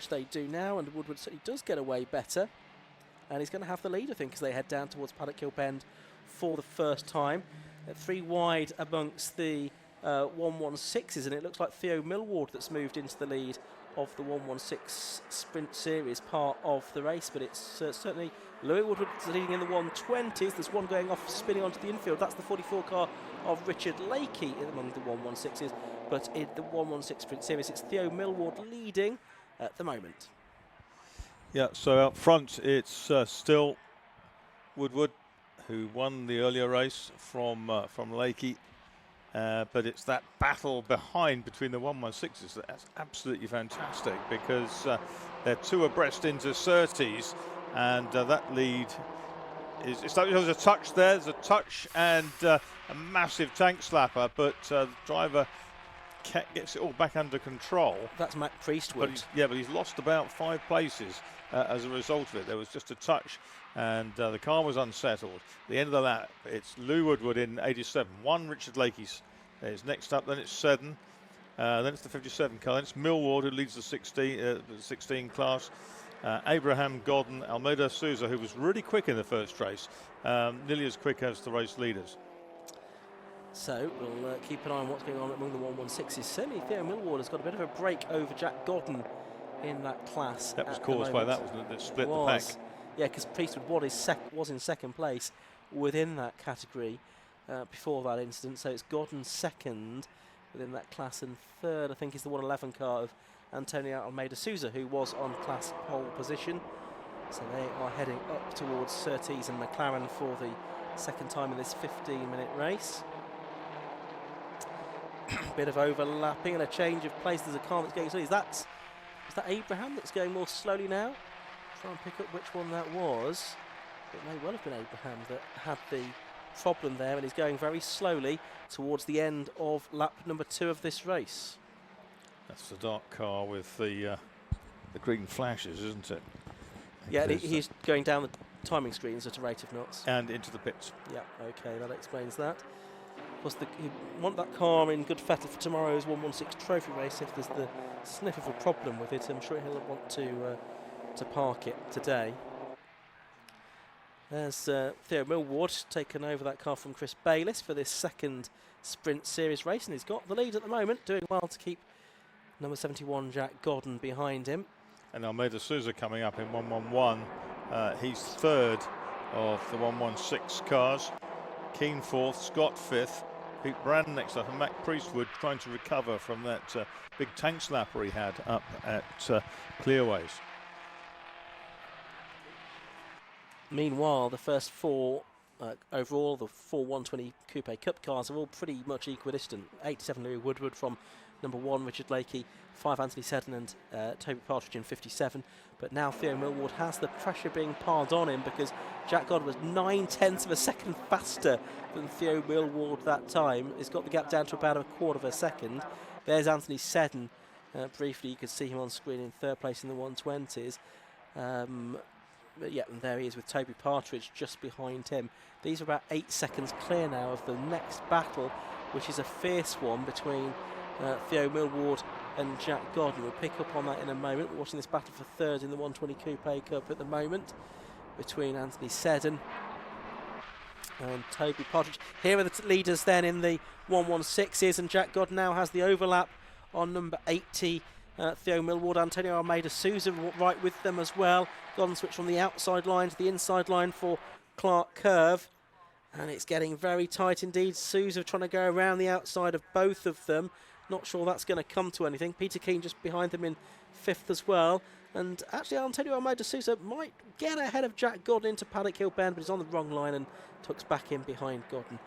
which they do now, and Woodward certainly does get away better. And he's going to have the lead, I think, as they head down towards Paddock Hill Bend for the first time. 3 wide amongst the 116s, and it looks like Theo Millward that's moved into the lead of the 116 Sprint Series part of the race, but it's certainly Louis Woodward leading in the 120s. There's one going off, spinning onto the infield. That's the 44 car of Richard Lakey among the 116s, but in the 116 Sprint Series, it's Theo Millward leading at the moment. Yeah, so out front, it's still Woodward, who won the earlier race from Lakey. But it's that battle behind between the 116s that's absolutely fantastic, because they're 2 abreast into Surtees, and that lead is, there's a touch there, there's a touch and a massive tank slapper, but the driver gets it all back under control. That's Matt Priestwood. But he's lost about 5 places as a result of it. There was just a touch, and the car was unsettled. The end of the lap, it's Lou Woodward in 87. 1 Richard Lakey is next up, then it's Seddon, then it's the 57 car, then it's Millward who leads the 16 class. Abraham Godden, Almeida Souza, who was really quick in the first race, nearly as quick as the race leaders. So we'll keep an eye on what's going on among the 116s. Certainly Theo Millward has got a bit of a break over Jack Godden in that class. That was caused by that, wasn't it? That split the pack. Yeah, because Priestwood was in second place within that category before that incident. So it's Godden second within that class, and third, I think, is the 111 car of Antonio Almeida Souza, who was on class pole position. So they are heading up towards Surtees and McLaren for the second time in this 15-minute race. Bit of overlapping and a change of place. There's a car that's going slowly. Is that Abraham that's going more slowly now? Try and pick up which one that was. It may well have been Abraham that had the problem there, and is going very slowly towards the end of lap number 2 of this race. That's the dark car with the green flashes, isn't it? Yeah, he's going down the timing screens at a rate of knots. And into the pits. Yeah, okay, that explains that. Of course, you want that car in good fettle for tomorrow's 116 trophy race. If there's the sniff of a problem with it, I'm sure he'll want to park it today. There's Theo Millward taken over that car from Chris Bayliss for this second Sprint Series race, and he's got the lead at the moment, doing well to keep number 71 Jack Godden behind him. And Almeida Souza coming up in 111. He's third of the 116 cars. Keane fourth, Scott fifth, Pete Brandon next up, and Mac Priestwood trying to recover from that big tank slapper he had up at Clearways. Meanwhile, the first 4 overall, the 4 120 Coupe Cup cars are all pretty much equidistant. 87 Louis Woodward from number 1 Richard Lakey, 5 Anthony Seddon and Toby Partridge in 57. But now Theo Millward has the pressure being piled on him, because Jack Godden was 9/10 of a second faster than Theo Millward that time. He's got the gap down to about 1/4 of a second. There's Anthony Seddon. Briefly, you could see him on screen in 3rd place in the 120s. But yeah, and there he is with Toby Partridge just behind him. These are about 8 seconds clear now of the next battle, which is a fierce one between Theo Millward and Jack Godden. We'll pick up on that in a moment. We're watching this battle for 3rd in the 120 Coupe Cup at the moment between Anthony Seddon and Toby Partridge. Here are the leaders then in the 116s, and Jack Godden now has the overlap on number 80. Theo Millward, Antonio Almeida Souza right with them as well. Godden switched from the outside line to the inside line for Clark Curve, and it's getting very tight indeed. Souza trying to go around the outside of both of them. Not sure that's going to come to anything. Peter Keane just behind them in 5th as well. And actually Antonio Almeida Souza might get ahead of Jack Godden into Paddock Hill Bend, but he's on the wrong line and tucks back in behind Godden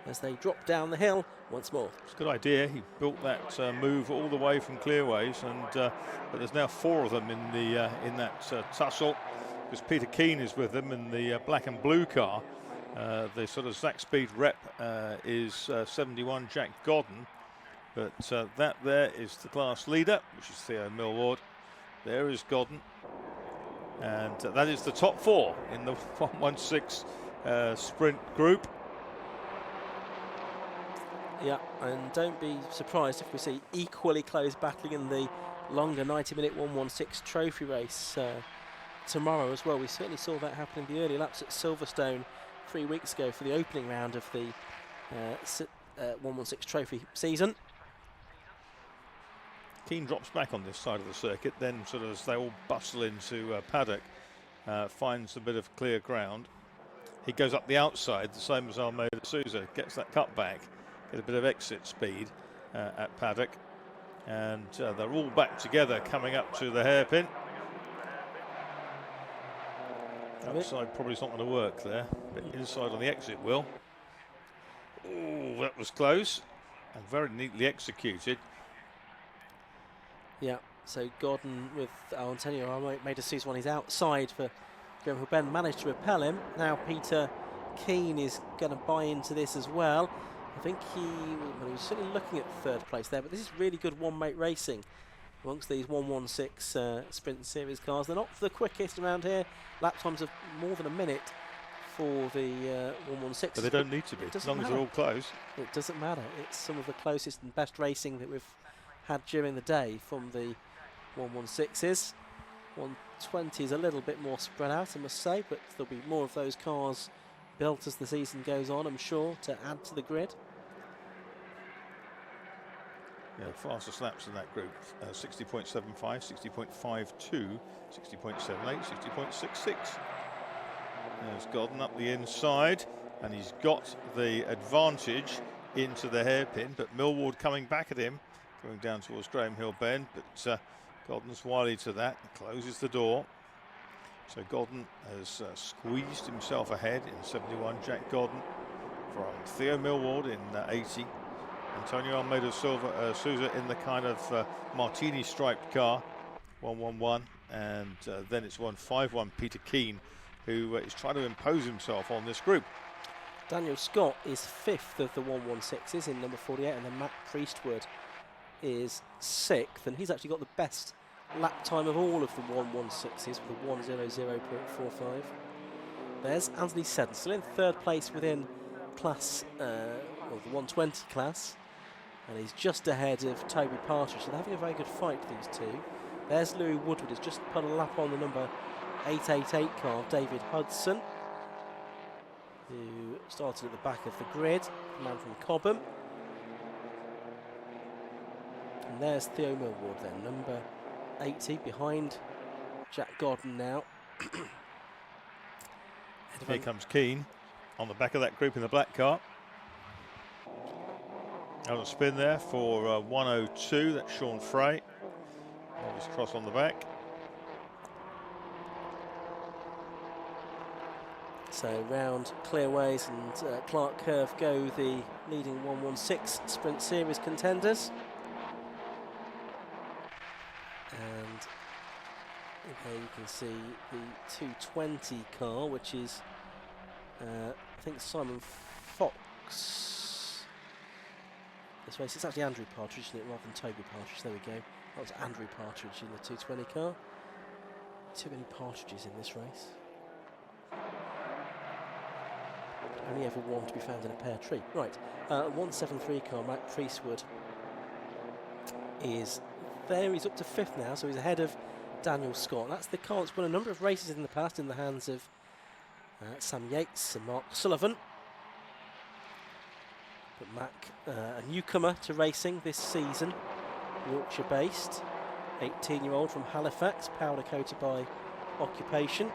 as they drop down the hill once more. It's a good idea. He built that move all the way from Clearways, and but there's now 4 of them in that tussle, because Peter Keane is with them in the black and blue car. The sort of Zach Speed rep is 71 Jack Godden, but that there is the class leader, which is Theo Millward. There is Godden, and that is the top 4 in the 116 sprint group. Yeah, and don't be surprised if we see equally close battling in the longer 90-minute 116 trophy race tomorrow as well. We certainly saw that happen in the early laps at Silverstone 3 weeks ago for the opening round of the 116 trophy season. Keane drops back on this side of the circuit, then sort of as they all bustle into paddock, finds a bit of clear ground. He goes up the outside, the same as Almeida Sousa, gets that cut back, get a bit of exit speed at paddock, and they're all back together coming up to the hairpin. Outside probably is not going to work there, but inside on the exit will. Oh, that was close and very neatly executed. Yeah, so Gordon with Antonio made a Sousa on his outside for Graham Ben, managed to repel him. Now Peter Keane is going to buy into this as well. I think he was certainly looking at third place there, but this is really good one-mate racing amongst these 116 Sprint Series cars. They're not the quickest around here. Lap times of more than a minute for the 116. But they don't need to be, as long as they're all close. It doesn't matter. It's some of the closest and best racing that we've had during the day from the 116s. 120 is a little bit more spread out, I must say, but there'll be more of those cars built as the season goes on, I'm sure, to add to the grid. Yeah, fastest laps in that group, 60.75, 60.52, 60.78, 60.66. There's Gordon up the inside, and he's got the advantage into the hairpin, but Millward coming back at him, going down towards Graham Hill Bend, but Gordon's wily to that, closes the door. So Gordon has squeezed himself ahead in 71, Jack Gordon from Theo Millward in 80. Antonio Almeida Sousa in the kind of martini striped car, 111, and then it's 151 Peter Keane, who is trying to impose himself on this group. Daniel Scott is fifth of the 116s in number 48, and then Matt Priestwood is sixth, and he's actually got the best lap time of all of the 116s with a 1:00.45. There's Anthony Seddon, still in third place within class, the 120 class, and he's just ahead of Toby Partridge. So they're having a very good fight, these two. There's Louis Woodward, who's just put a lap on the number 888 car, David Hudson, who started at the back of the grid, the man from Cobham. And there's Theo Millward then, number 80, behind Jack Gordon now. Here comes Keane on the back of that group in the black car. Out of spin there for 102, that's Sean Frey. Just cross on the back. So round Clearways and Clark Curve go the leading 116 Sprint Series contenders. And okay, you can see the 220 car, which is I think Simon Fox. This race, it's actually Andrew Partridge, isn't it, rather than Toby Partridge. There we go. That was Andrew Partridge in the 220 car. Too many Partridges in this race. Only ever one to be found in a pear tree. Right, 173 car, Matt Priestwood is there. He's up to fifth now, so he's ahead of Daniel Scott. That's the car that's won a number of races in the past in the hands of Sam Yates and Mark Sullivan. But Mac, a newcomer to racing this season, Yorkshire-based, 18-year-old from Halifax, powder coated by occupation.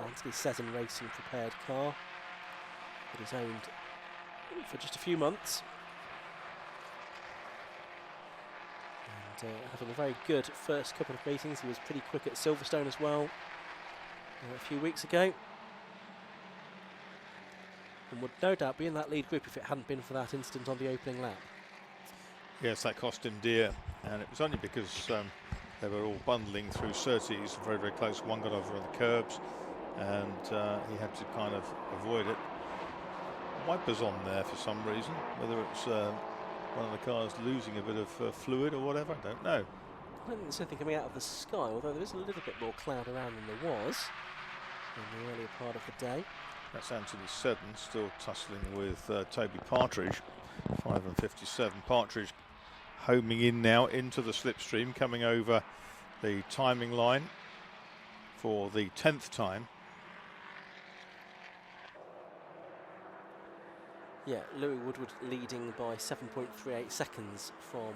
Anthony Seddon Racing prepared car that he's owned for just a few months. And having a very good first couple of meetings. He was pretty quick at Silverstone as well a few weeks ago. And would no doubt be in that lead group if it hadn't been for that incident on the opening lap. Yes, that cost him dear, and it was only because they were all bundling through Surtees very, very close. One got over on the curbs, and he had to kind of avoid it. Wipers on there for some reason, whether it's one of the cars losing a bit of fluid or whatever, I don't know. I don't think there's anything coming out of the sky, although there is a little bit more cloud around than there was in the earlier part of the day. That's Anthony Seddon still tussling with Toby Partridge, 5:57. Partridge homing in now into the slipstream, coming over the timing line for the 10th time. Yeah, Louis Woodward leading by 7.38 seconds from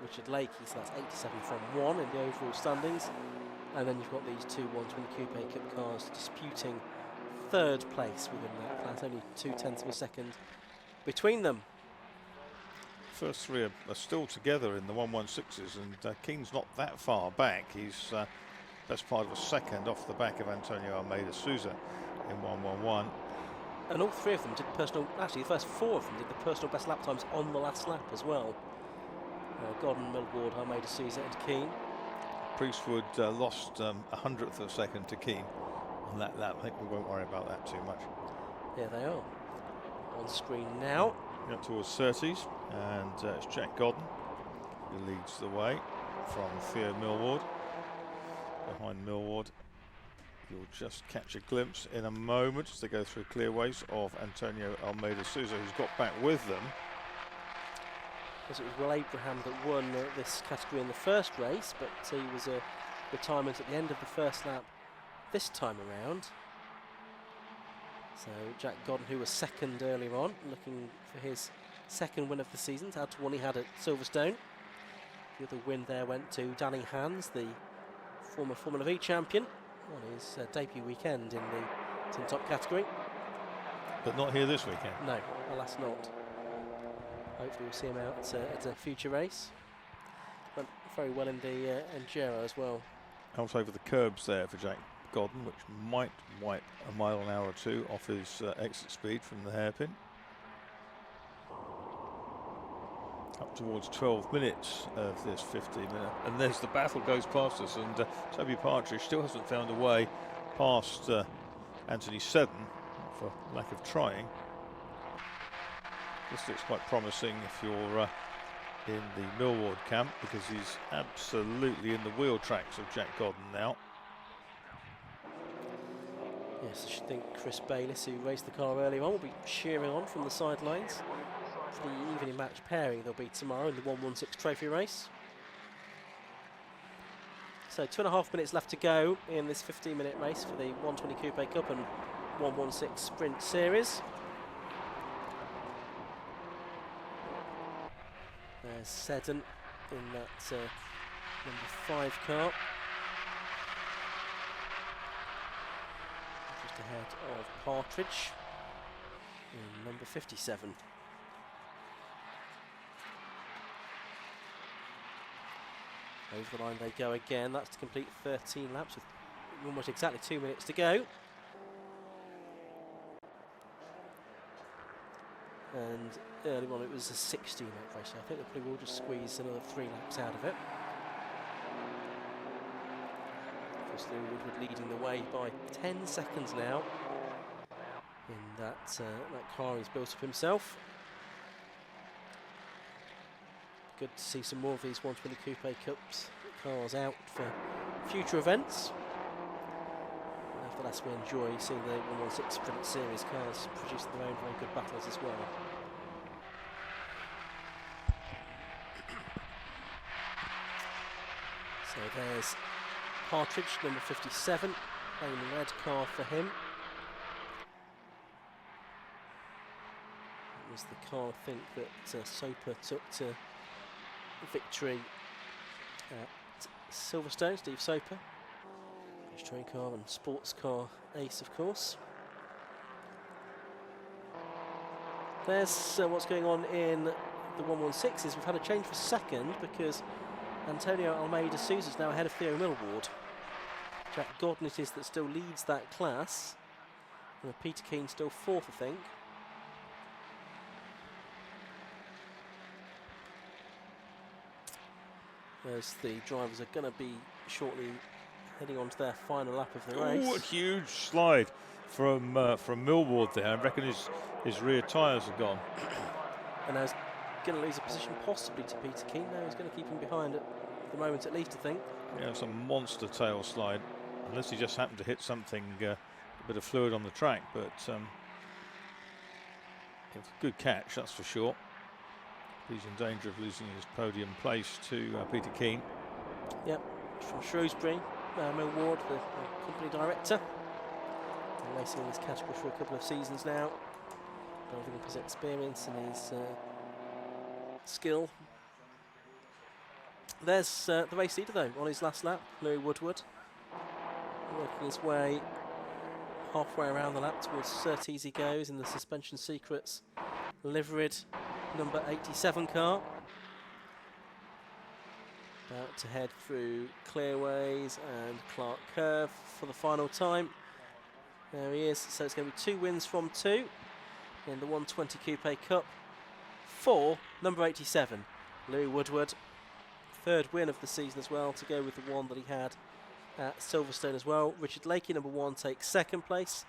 Richard Lakey, so that's 87 from 1 in the overall standings. And then you've got these two 120 Coupe Cup cars disputing third place within that class, only 0.2 of a second between them. First three are still together in the 116s, and Keane's not that far back. He's best part of a second off the back of Antonio Almeida Souza in 111. And all three of them did personal, actually the first four of them did the personal best lap times on the last lap as well. Godden, Millward, Almeida Souza and Keane. Priestwood lost a 100th of a second to Keane on that lap. I think we won't worry about that too much. Yeah, they are. On screen now. Up towards 30s, and it's Jack Godden who leads the way from Theo Millward. Behind Millward, you'll just catch a glimpse in a moment as they go through clearways of Antonio Almeida Souza, who's got back with them. As it was Will Abraham that won this category in the first race, but he was a retirement at the end of the first lap this time around. So Jack Godden, who was second earlier on, looking for his second win of the season, to add to one he had at Silverstone. The other win there went to Danny Hans, the former Formula V champion, on his debut weekend in the Tin Top category. But not here this weekend. No, alas not. Hopefully we'll see him out at a future race. Went very well in the Enduro as well. Out over the curbs there for Jack Godden, which might wipe a mile an hour or two off his exit speed from the hairpin. Up towards 12 minutes of this 15-minute, and there's the battle goes past us, and Toby Partridge still hasn't found a way past Anthony Seddon for lack of trying. This looks quite promising if you're in the Millward camp, because he's absolutely in the wheel tracks of Jack Godden now. Yes, I should think Chris Bayliss, who raced the car earlier on, will be cheering on from the sidelines. Pretty evenly matched pairing there'll be tomorrow in the 116 trophy race. So 2.5 minutes left to go in this 15-minute race for the 120 Coupe Cup and 116 Sprint Series. There's Seddon in that number 5 car. Just ahead of Partridge in number 57. Over the line they go again. That's to complete 13 laps with almost exactly 2 minutes to go. And early on it was a 16-lap race, so I think they probably will just squeeze another 3 laps out of it. Chris Woodward leading the way by 10 seconds now in that car he's built up himself. Good to see some more of these 120 Coupe Cups cars out for future events. Nevertheless, we enjoy seeing the 116 Sprint Series cars producing their own very good battles as well. So there's Partridge, number 57, playing the red car for him. It was the car, I think, that Soper took to victory at Silverstone, Steve Soper. British touring car and sports car ace, of course. There's what's going on in the 116s. We've had a change for second because Antonio Almeida Souza is now ahead of Theo Millward. Jack Godden it is that still leads that class. And Peter Keane still 4th, I think. As the drivers are going to be shortly heading on to their final lap of the race. Oh, a huge slide from Millward there. I reckon his rear tyres are gone. And now he's going to lose a position possibly to Peter Keane. Now he's going to keep him behind at the moment at least, I think. Yeah, it's a monster tail slide, unless he just happened to hit something, a bit of fluid on the track, but it's a good catch, that's for sure. He's in danger of losing his podium place to Peter Keane. Yep, from Shrewsbury, Mill Ward, the company director. Been racing in this category for a couple of seasons now, building up his experience and his skill. There's the race leader though on his last lap, Louis Woodward, working his way halfway around the lap towards Surtees he goes in the Suspension Secrets liveried number 87 car. About to head through Clearways and Clark Curve for the final time. There he is. So it's going to be 2 wins from 2 in the 120 Coupe Cup for number 87, Louis Woodward. 3rd win of the season as well, to go with the one that he had at Silverstone as well. Richard Lakey, number 1, takes 2nd place,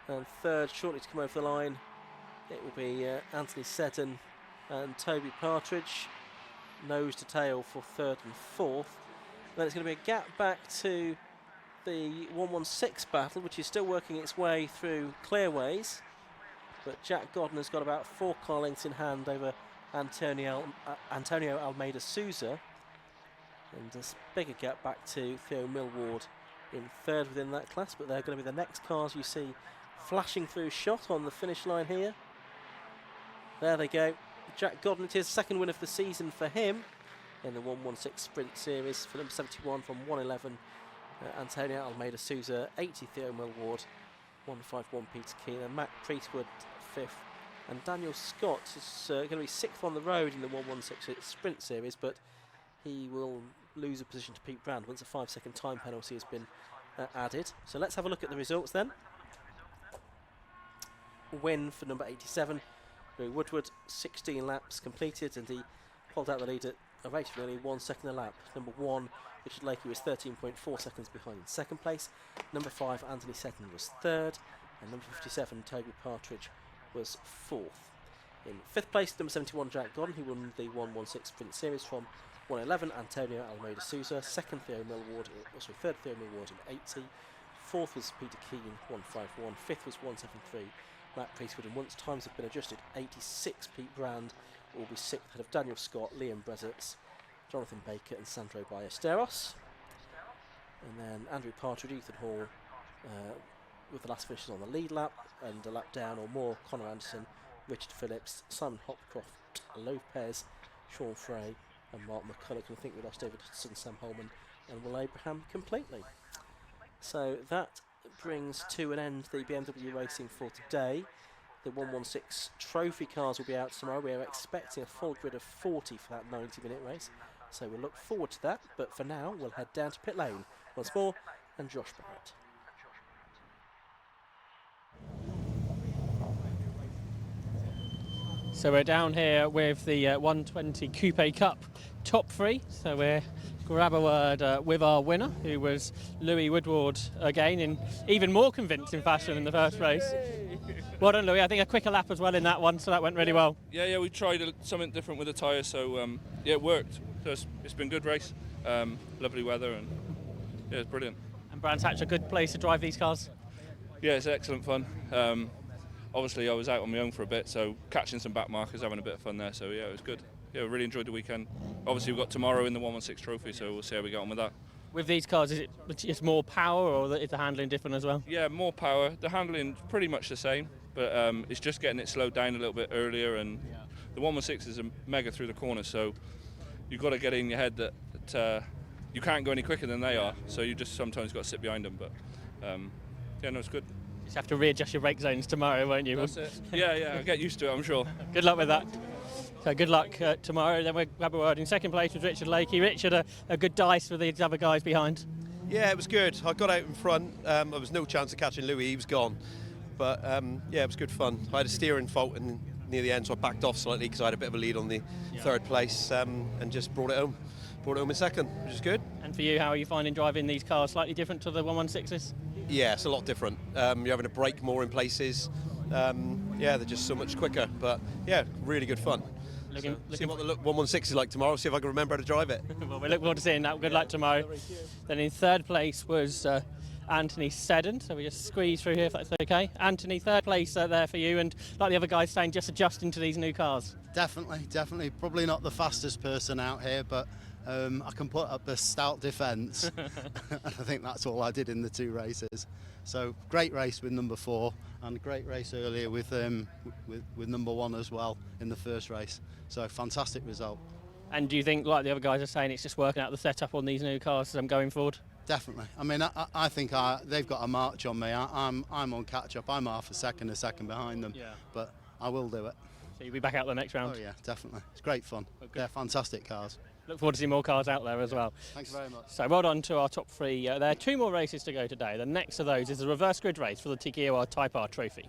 and 3rd, shortly to come over the line, it will be Anthony Seddon and Toby Partridge, nose to tail for 3rd and 4th. Then it's going to be a gap back to the 116 battle, which is still working its way through Clearways, but Jack Godden has got about 4 car lengths in hand over Antonio Almeida Souza, and a bigger gap back to Theo Millward in 3rd within that class, but they're going to be the next cars you see flashing through shot on the finish line here. There they go. Jack Godden, it is 2nd win of the season for him in the 116 Sprint Series for number 71 from 111. Antonio Almeida Souza, 80 Theo Millward, 151 Peter Keane, and Matt Priestwood 5th. And Daniel Scott is going to be 6th on the road in the 116 Sprint Series, but he will lose a position to Pete Brand once a 5-second time penalty has been added. So let's have a look at the results then. Win for number 87, Louis Woodward, 16 laps completed, and he pulled out the lead at a rate of only 1 second a lap. Number 1, Richard Lakey, was 13.4 seconds behind in 2nd place. Number 5, Anthony Seddon, was 3rd, and number 57, Toby Partridge, was 4th. In 5th place, number 71, Jack Godden, who won the 116 Sprint Series from 111, Antonio Almeida Souza. 2nd, Theo Millward, 3rd, Theo Millward in 80. 4th was Peter Keane, 151. 5th was 173, Matt Priestwood. And once times have been adjusted, 86, Pete Brand will be 6th, ahead of Daniel Scott, Liam Bresetts, Jonathan Baker and Sandro Ballesteros. And then Andrew Partridge, Ethan Hall, with the last finishes on the lead lap, and a lap down or more, Connor Anderson, Richard Phillips, Simon Hopcroft, Lopez, Sean Frey and Mark McCulloch. And I think we lost David Hudson, Sam Holman and Will Abraham completely. So that brings to an end the BMW racing for today. The 116 trophy cars will be out tomorrow. We are expecting a full grid of 40 for that 90-minute race, so we'll look forward to that. But for now, we'll head down to pit lane once more, and Josh Barrett. So we're down here with the 120 Coupe Cup top 3. So we're grab a word with our winner, who was Louis Woodward again, in even more convincing fashion in the first race. Well done, Louis. I think a quicker lap as well in that one, so that went really well. Yeah, we tried something different with the tyres, so yeah, it worked. So it's been a good race, lovely weather, and yeah, it's brilliant. And Brands Hatch, a good place to drive these cars? Yeah, it's excellent fun. Obviously, I was out on my own for a bit, so catching some back markers, having a bit of fun there, so yeah, it was good. Yeah, we really enjoyed the weekend. Obviously, we've got tomorrow in the 116 trophy, so we'll see how we get on with that. With these cars, is it just more power, or is the handling different as well? Yeah, more power. The handling pretty much the same, but it's just getting it slowed down a little bit earlier, and the 116 is a mega through the corner, so you've got to get in your head that you can't go any quicker than they are, so you just sometimes got to sit behind them, but yeah, no, it's good. You just have to readjust your brake zones tomorrow, won't you? That's it. Yeah, I'll get used to it, I'm sure. Good luck with that. So good luck tomorrow. Then we'll grab a word. In 2nd place was Richard Lakey. Richard, a good dice with these other guys behind. Yeah, it was good. I got out in front. There was no chance of catching Louis. He was gone. But yeah, it was good fun. I had a steering fault near the end, so I backed off slightly because I had a bit of a lead on the 3rd place, and just brought it home. Brought it home in 2nd, which is good. And for you, how are you finding driving these cars? Slightly different to the 116s? Yeah, it's a lot different. You're having to brake more in places. Yeah, they're just so much quicker. But yeah, really good fun. See what the 116 is like tomorrow, see if I can remember how to drive it. Well, we look forward to seeing that. Good luck tomorrow. Then in 3rd place was Anthony Seddon. So we just squeeze through here if that's okay. Anthony, third place there for you, and like the other guys saying, just adjusting to these new cars. Definitely. Probably not the fastest person out here, but I can put up a stout defence. And I think that's all I did in the 2 races. So great race with number 4, and a great race earlier with number 1 as well in the first race. So fantastic result. And do you think, like the other guys are saying, it's just working out the setup on these new cars as I'm going forward? Definitely. I mean, I think they've got a march on me. I'm on catch up. I'm half a second behind them. Yeah. But I will do it. So you'll be back out the next round? Oh yeah, definitely. It's great fun. They're fantastic cars. Look forward to seeing more cars out there as well. Thanks very much. So well done to our top 3. There are 2 more races to go today. The next of those is the reverse grid race for the Tiki Iwa Type R Trophy.